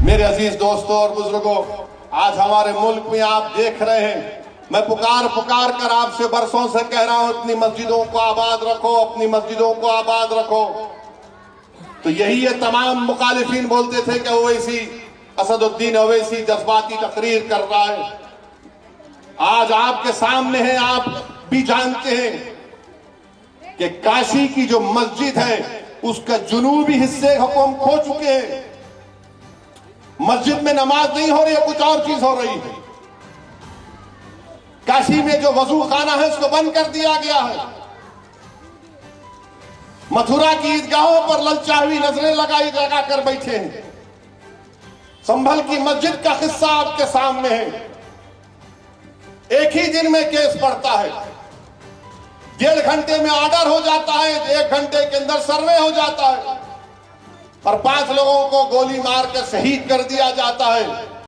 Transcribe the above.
मेरे अजीज दोस्तों और बुजुर्गों, आज हमारे मुल्क में आप देख रहे हैं, मैं पुकार पुकार कर आपसे बरसों से कह रहा हूं, अपनी मस्जिदों को आबाद रखो, अपनी मस्जिदों को आबाद रखो। तो यही ये तमाम मुखालिफिन बोलते थे कि ओवैसी, असदुद्दीन ओवैसी जज्बाती तकरीर कर रहा है। आज आपके सामने है, आप भी जानते हैं कि काशी की जो मस्जिद है उसका जुनूबी हिस्से हुक्म खो चुके हैं। मस्जिद में नमाज नहीं हो रही है, कुछ और चीज हो रही है। काशी में जो वजू खाना है उसको बंद कर दिया गया है। मथुरा की ईदगाहों पर ललचावी नजरें लगा कर बैठे हैं। संभल की मस्जिद का किस्सा आपके सामने है। एक ही दिन में केस पड़ता है, 1.5 घंटे में ऑर्डर हो जाता है, 1 घंटे के अंदर सर्वे हो जाता है और 5 लोगों को गोली मारकर शहीद कर दिया जाता है।